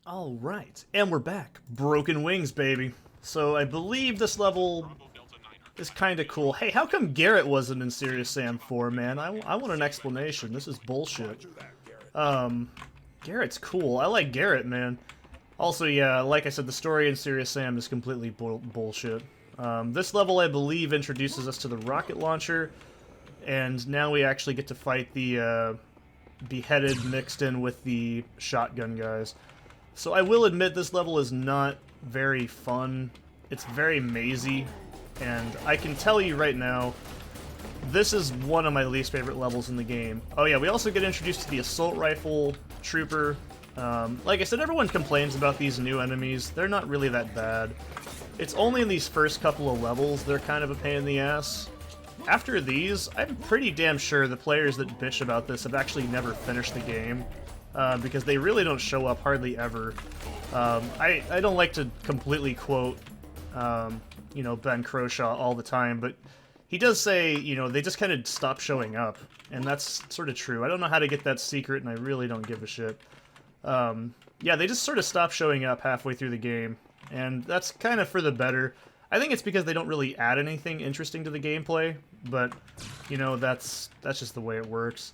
Alright, and we're back. Broken Wings, baby. So I believe this level is kind of cool. Hey, how come Garrett wasn't in Serious Sam 4, man? I want an explanation. This is bullshit. Garrett's cool. I like Garrett, man. Also, yeah, like I said, the story in Serious Sam is completely bullshit. This level, I believe, introduces us to the rocket launcher, and now we actually get to fight the beheaded mixed in with the shotgun guys. So I will admit this level is not very fun. It's very mazy, and I can tell you right now, this is one of my least favorite levels in the game. Oh yeah, we also get introduced to the assault rifle trooper. Like I said, everyone complains about these new enemies. They're not really that bad. It's only in these first couple of levels they're kind of a pain in the ass. After these, I'm pretty damn sure the players that bitch about this have actually never finished the game. Because they really don't show up hardly ever. I don't like to completely quote, you know, Ben Croshaw all the time, but he does say, you know, they just kind of stop showing up, and that's sort of true. I don't know how to get that secret, and I really don't give a shit. Yeah, they just sort of stop showing up halfway through the game, and that's kind of for the better. I think it's because they don't really add anything interesting to the gameplay, but, you know, that's just the way it works.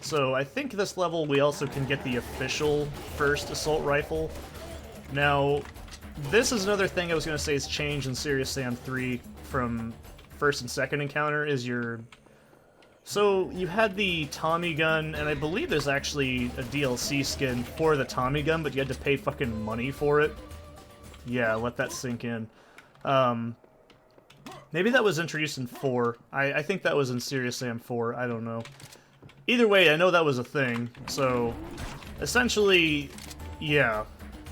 So I think this level we also can get the official first assault rifle. Now, this is another thing I was going to say is changed in Serious Sam 3 from first and second encounter is your... So you had the Tommy gun, and I believe there's actually a DLC skin for the Tommy gun, but you had to pay fucking money for it. Yeah, let that sink in. Maybe that was introduced in 4. I think that was in Serious Sam 4, I don't know. Either way, I know that was a thing, so essentially, yeah,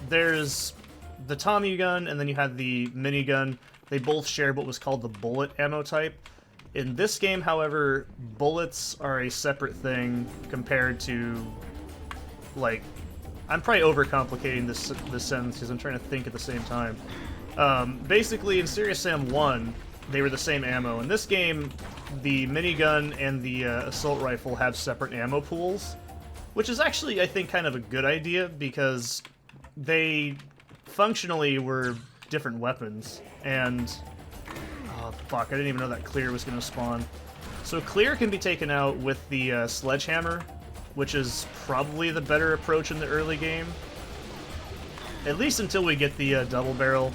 there's the Tommy gun, and then you had the minigun. They both share what was called the bullet ammo type. In this game, however, bullets are a separate thing compared to, like, I'm probably overcomplicating this sentence because I'm trying to think at the same time. Basically, in Serious Sam 1, they were the same ammo. In this game, the minigun and the assault rifle have separate ammo pools, which is actually, I think, kind of a good idea because they functionally were different weapons, and... Oh, fuck, I didn't even know that clear was going to spawn. So clear can be taken out with the sledgehammer, which is probably the better approach in the early game. At least until we get the double barrel.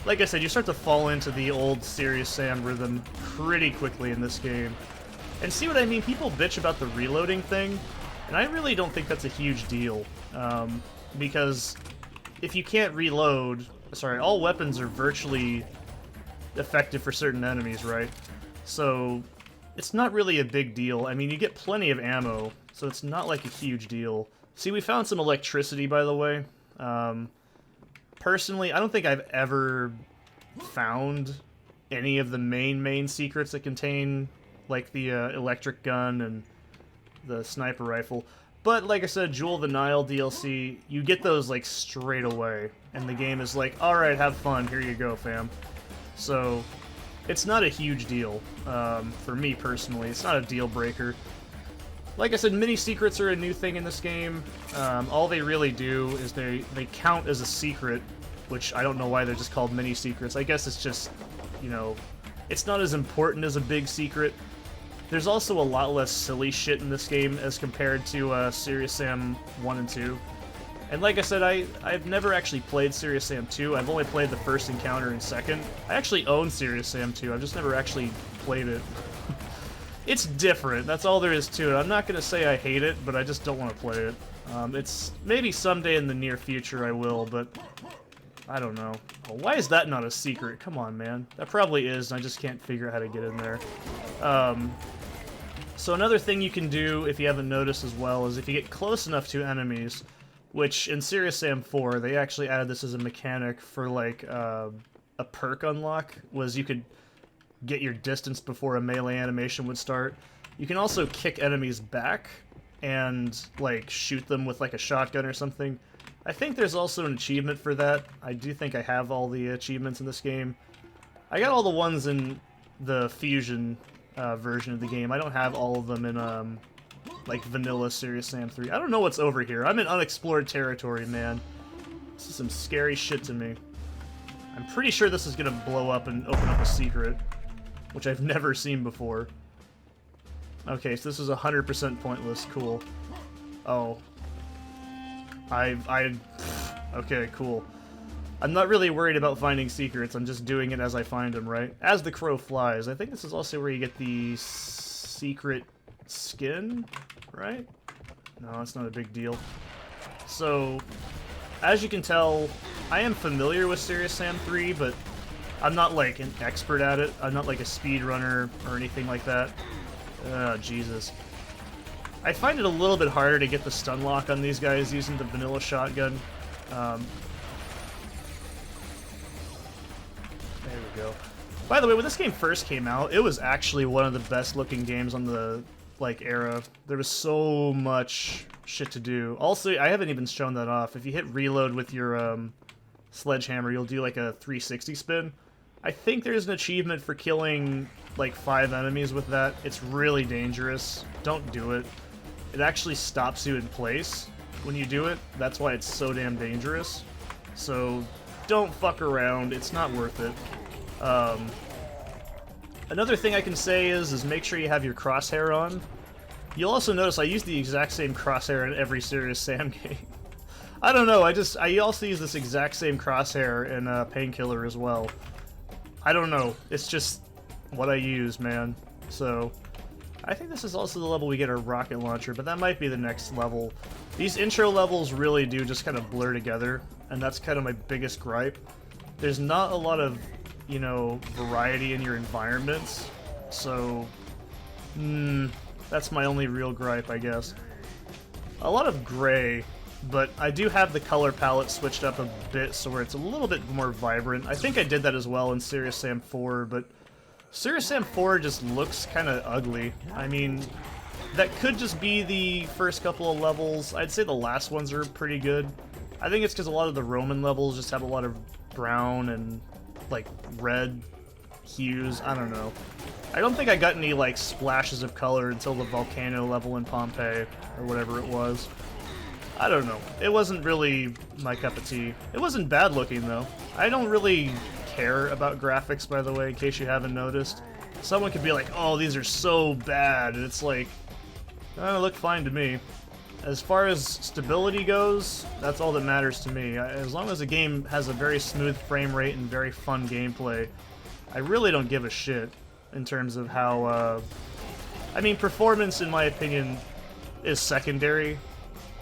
Like I said, you start to fall into the old Serious Sam rhythm pretty quickly in this game. And see what I mean? People bitch about the reloading thing, and I really don't think that's a huge deal. Because if you can't reload... Sorry, all weapons are virtually effective for certain enemies, right? So it's not really a big deal. I mean, you get plenty of ammo, so it's not like a huge deal. See, we found some electricity, by the way. Personally, I don't think I've ever found any of the main secrets that contain, like, the electric gun and the sniper rifle. But, like I said, Jewel of the Nile DLC, you get those, like, straight away. And the game is like, alright, have fun, here you go, fam. So, it's not a huge deal, for me personally. It's not a deal breaker. Like I said, mini-secrets are a new thing in this game. All they really do is they count as a secret, which I don't know why they're just called mini-secrets. I guess it's just, you know, it's not as important as a big secret. There's also a lot less silly shit in this game as compared to Serious Sam 1 and 2. And like I said, I've never actually played Serious Sam 2. I've only played the first encounter and second. I actually own Serious Sam 2. I've just never actually played it. It's different. That's all there is to it. I'm not going to say I hate it, but I just don't want to play it. It's maybe someday in the near future I will, but I don't know. Well, why is that not a secret? Come on, man. That probably is, and I just can't figure out how to get in there. So another thing you can do, if you haven't noticed as well, is if you get close enough to enemies, which in Serious Sam 4, they actually added this as a mechanic for, like, a perk unlock, was you could get your distance before a melee animation would start. You can also kick enemies back and, like, shoot them with, like, a shotgun or something. I think there's also an achievement for that. I do think I have all the achievements in this game. I got all the ones in the Fusion version of the game. I don't have all of them in, like, vanilla Serious Sam 3. I don't know what's over here. I'm in unexplored territory, man. This is some scary shit to me. I'm pretty sure this is gonna blow up and open up a secret, which I've never seen before. Okay, so this is 100% pointless. Cool. Oh. Okay, cool. I'm not really worried about finding secrets, I'm just doing it as I find them, right? As the crow flies. I think this is also where you get the secret skin, right? No, it's not a big deal. So, as you can tell, I am familiar with Serious Sam 3, but I'm not, like, an expert at it. I'm not, like, a speedrunner or anything like that. Oh, Jesus. I find it a little bit harder to get the stun lock on these guys using the vanilla shotgun. There we go. By the way, when this game first came out, it was actually one of the best looking games on the, like, era. There was so much shit to do. Also, I haven't even shown that off. If you hit reload with your sledgehammer, you'll do like a 360 spin. I think there's an achievement for killing like 5 enemies with that. It's really dangerous. Don't do it. It actually stops you in place when you do it. That's why it's so damn dangerous. So don't fuck around. It's not worth it. Another thing I can say is make sure you have your crosshair on. You'll also notice I use the exact same crosshair in every Serious Sam game. I don't know, I also use this exact same crosshair in Painkiller as well. I don't know, it's just what I use, man. So, I think this is also the level we get our rocket launcher, but that might be the next level. These intro levels really do just kind of blur together, and that's kind of my biggest gripe. There's not a lot of, you know, variety in your environments, so that's my only real gripe, I guess. A lot of gray, but I do have the color palette switched up a bit so where it's a little bit more vibrant. I think I did that as well in Serious Sam 4, but Serious Sam 4 just looks kind of ugly. I mean, that could just be the first couple of levels. I'd say the last ones are pretty good. I think it's because a lot of the Roman levels just have a lot of brown and like red hues. I don't know. I don't think I got any like splashes of color until the volcano level in Pompeii or whatever it was. I don't know. It wasn't really my cup of tea. It wasn't bad looking though. I don't really care about graphics, by the way, in case you haven't noticed. Someone could be like, oh, these are so bad, and it's like, oh, they look fine to me. As far as stability goes, that's all that matters to me. As long as the game has a very smooth frame rate and very fun gameplay, I really don't give a shit in terms of how, I mean, performance, in my opinion, is secondary.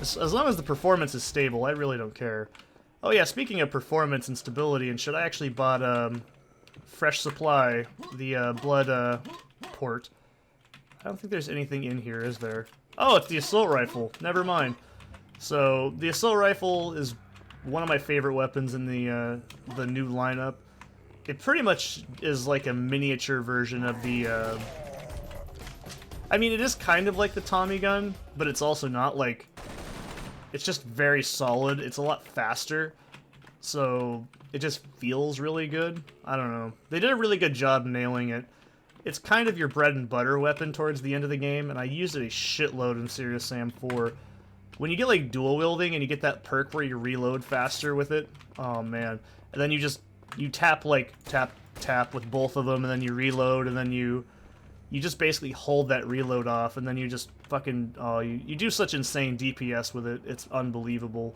As long as the performance is stable, I really don't care. Oh yeah, speaking of performance and stability and shit, I actually bought, Fresh Supply, the, blood, port. I don't think there's anything in here, is there? Oh, it's the assault rifle. Never mind. So, the assault rifle is one of my favorite weapons in the new lineup. It pretty much is like a miniature version of the, I mean, it is kind of like the Tommy gun, but it's also not, like... It's just very solid. It's a lot faster, so it just feels really good. I don't know. They did a really good job nailing it. It's kind of your bread and butter weapon towards the end of the game, and I used it a shitload in Serious Sam 4. When you get, like, dual wielding and you get that perk where you reload faster with it, oh man. And then you tap, like, tap with both of them, and then you reload, and then you just basically hold that reload off, and then you just fucking, oh, you do such insane DPS with it, it's unbelievable.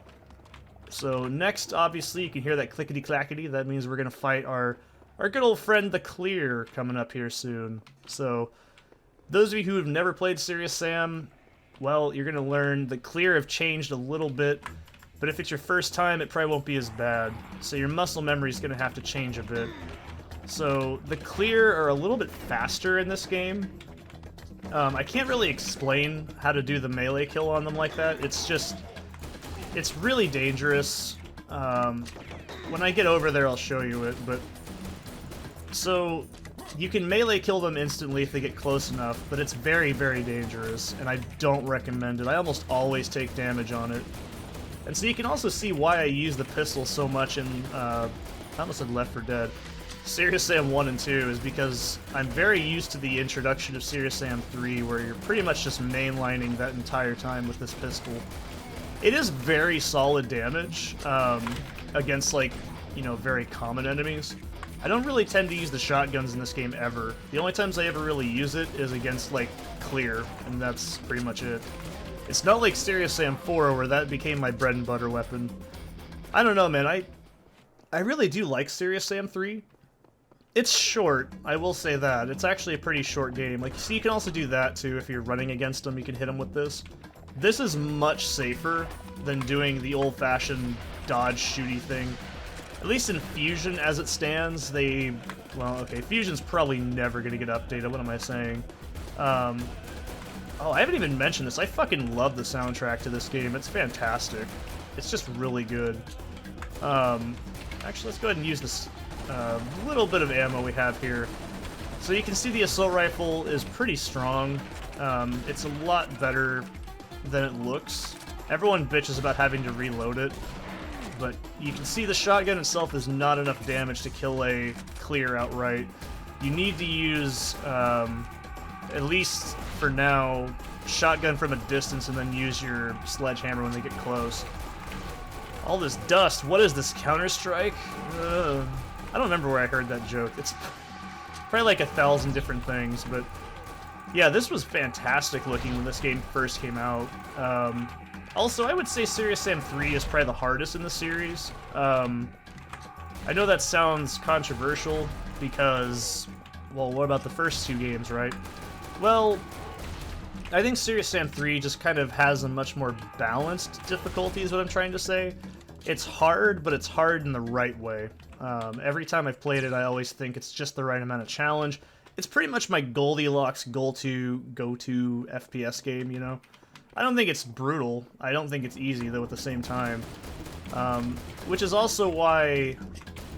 So next, obviously, you can hear that clickety-clackety, that means we're gonna fight our good old friend the Clear coming up here soon. So, those of you who have never played Serious Sam, well, you're gonna learn the Clear have changed a little bit, but if it's your first time, it probably won't be as bad. So your muscle memory is gonna have to change a bit. So, the Clear are a little bit faster in this game. I can't really explain how to do the melee kill on them like that. It's just... It's really dangerous. When I get over there, I'll show you it, but... So, you can melee kill them instantly if they get close enough, but it's very, very dangerous, and I don't recommend it. I almost always take damage on it. And so you can also see why I use the pistol so much in, I almost said Left 4 Dead. Serious Sam 1 and 2 is because I'm very used to the introduction of Serious Sam 3, where you're pretty much just mainlining that entire time with this pistol. It is very solid damage against, like, you know, very common enemies. I don't really tend to use the shotguns in this game ever. The only times I ever really use it is against, like, clear, and that's pretty much it. It's not like Serious Sam 4 where that became my bread and butter weapon. I don't know, man. I really do like Serious Sam 3. It's short, I will say that. It's actually a pretty short game. Like, see, you can also do that, too, if you're running against them, you can hit them with this. This is much safer than doing the old-fashioned dodge shooty thing. At least in Fusion, as it stands, they... Well, okay, Fusion's probably never gonna get updated, what am I saying? Oh, I haven't even mentioned this. I fucking love the soundtrack to this game. It's fantastic. It's just really good. Actually, let's go ahead and use this little bit of ammo we have here. So you can see the assault rifle is pretty strong. It's a lot better than it looks. Everyone bitches about having to reload it, but you can see the shotgun itself is not enough damage to kill a clear outright. You need to use, at least for now, shotgun from a distance and then use your sledgehammer when they get close. All this dust, what is this, Counter-Strike? I don't remember where I heard that joke. It's probably like 1,000 different things, but yeah, this was fantastic looking when this game first came out. Also, I would say Serious Sam 3 is probably the hardest in the series. I know that sounds controversial because, well, what about the first two games, right? Well, I think Serious Sam 3 just kind of has a much more balanced difficulty is what I'm trying to say. It's hard, but it's hard in the right way. Every time I've played it, I always think it's just the right amount of challenge. It's pretty much my Goldilocks go-to FPS game, you know? I don't think it's brutal. I don't think it's easy, though, at the same time. Which is also why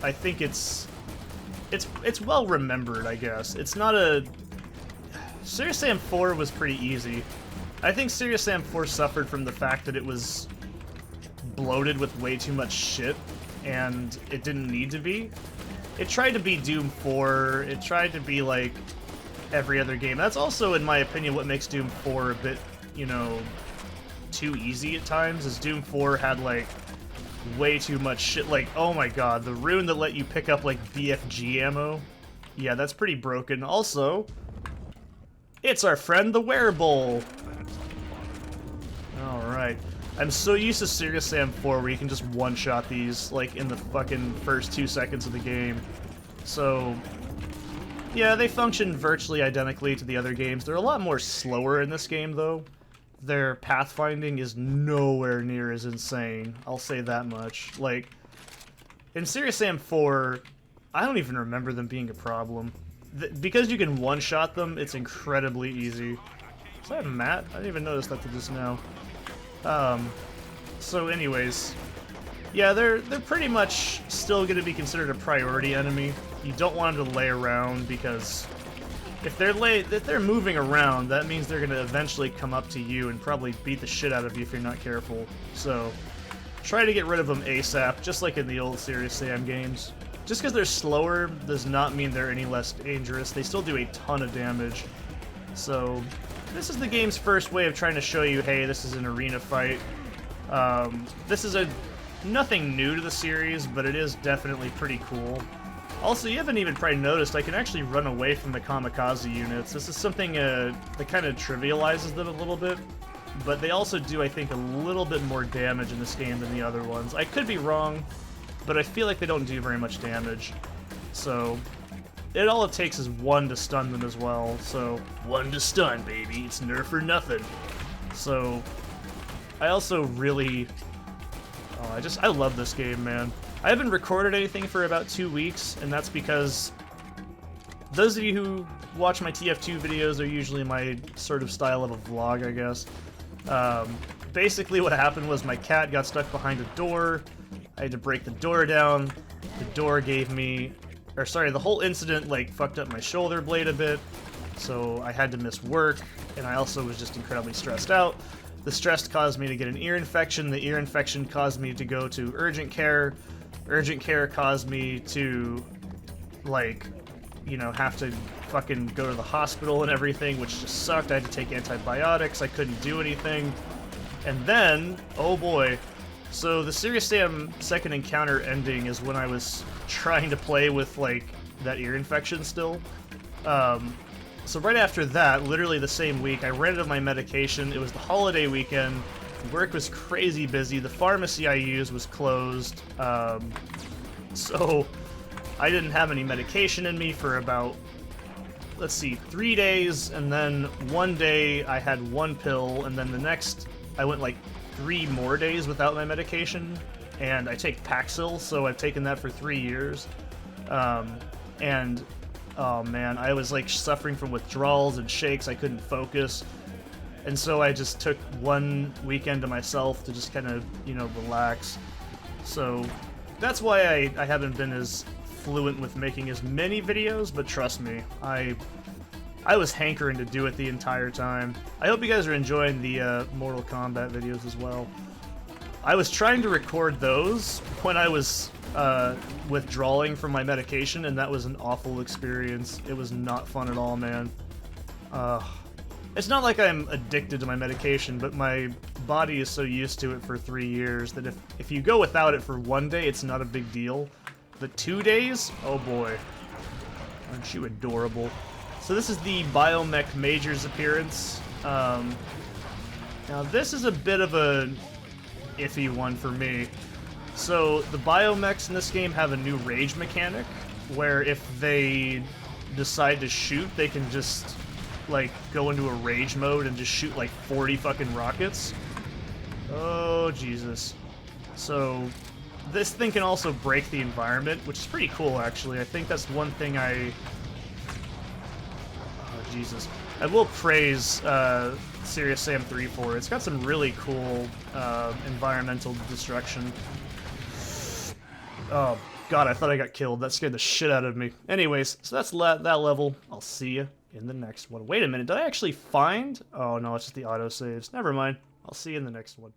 I think it's well remembered, I guess. It's not a... Serious Sam 4 was pretty easy. I think Serious Sam 4 suffered from the fact that it was bloated with way too much shit, and it didn't need to be. It tried to be Doom 4, it tried to be like every other game. That's also, in my opinion, what makes Doom 4 a bit, you know, too easy at times, is Doom 4 had like way too much shit. Like, oh my god, the rune that let you pick up like BFG ammo. Yeah, that's pretty broken. Also, it's our friend the Wearable! Alright. I'm so used to Serious Sam 4 where you can just one-shot these, like, in the fucking first 2 seconds of the game. So, yeah, they function virtually identically to the other games. They're a lot more slower in this game, though. Their pathfinding is nowhere near as insane, I'll say that much. Like, in Serious Sam 4, I don't even remember them being a problem. Because you can one-shot them, it's incredibly easy. Is that a mat? I didn't even notice that till just now. So anyways, yeah, they're pretty much still going to be considered a priority enemy. You don't want them to lay around because if they're moving around, that means they're going to eventually come up to you and probably beat the shit out of you if you're not careful. So try to get rid of them ASAP, just like in the old Serious Sam games. Just because they're slower does not mean they're any less dangerous. They still do a ton of damage. So this is the game's first way of trying to show you, hey, this is an arena fight. This is nothing new to the series, but it is definitely pretty cool. Also, you haven't even probably noticed, I can actually run away from the kamikaze units. This is something that kind of trivializes them a little bit, but they also do, I think, a little bit more damage in this game than the other ones. I could be wrong, but I feel like they don't do very much damage. So all it takes is one to stun them as well. So one to stun, baby. It's nerf or nothing. So I also really... I love this game, man. I haven't recorded anything for about 2 weeks, and that's because those of you who watch my TF2 videos are usually my sort of style of a vlog, I guess. Basically what happened was my cat got stuck behind a door. I had to break the door down. The door gave me... Or sorry, the whole incident, like, fucked up my shoulder blade a bit. So I had to miss work, and I also was just incredibly stressed out. The stress caused me to get an ear infection. The ear infection caused me to go to urgent care. Urgent care caused me to, like, you know, have to fucking go to the hospital and everything, which just sucked. I had to take antibiotics. I couldn't do anything. And then, oh boy, so the Serious Sam second encounter ending is when I was trying to play with, like, that ear infection still. So right after that, literally the same week, I ran out of my medication. It was the holiday weekend. Work was crazy busy. The pharmacy I used was closed. So I didn't have any medication in me for about, let's see, 3 days, and then one day I had one pill, and then the next I went like 3 more days without my medication. And I take Paxil, so I've taken that for 3 years. And oh man, I was like suffering from withdrawals and shakes. I couldn't focus. And so I just took one weekend to myself to just kind of, you know, relax. So that's why I haven't been as fluent with making as many videos, but trust me, I was hankering to do it the entire time. I hope you guys are enjoying the Mortal Kombat videos as well. I was trying to record those when I was withdrawing from my medication, and that was an awful experience. It was not fun at all, man. It's not like I'm addicted to my medication, but my body is so used to it for 3 years that if you go without it for 1 day, it's not a big deal. The 2 days? Oh boy. Aren't you adorable? So this is the Biomec Majors appearance. Now this is a bit of a iffy one for me. So the Biomechs in this game have a new rage mechanic, where if they decide to shoot, they can just like go into a rage mode and just shoot like 40 fucking rockets. Oh Jesus. So this thing can also break the environment, which is pretty cool actually. I think that's one thing I will praise Serious Sam 3 for. It's got some really cool environmental destruction. Oh god, I thought I got killed. That scared the shit out of me. Anyways, so that's that level. I'll see you in the next one. Wait a minute, did I actually find? Oh no, it's just the autosaves. Never mind. I'll see you in the next one.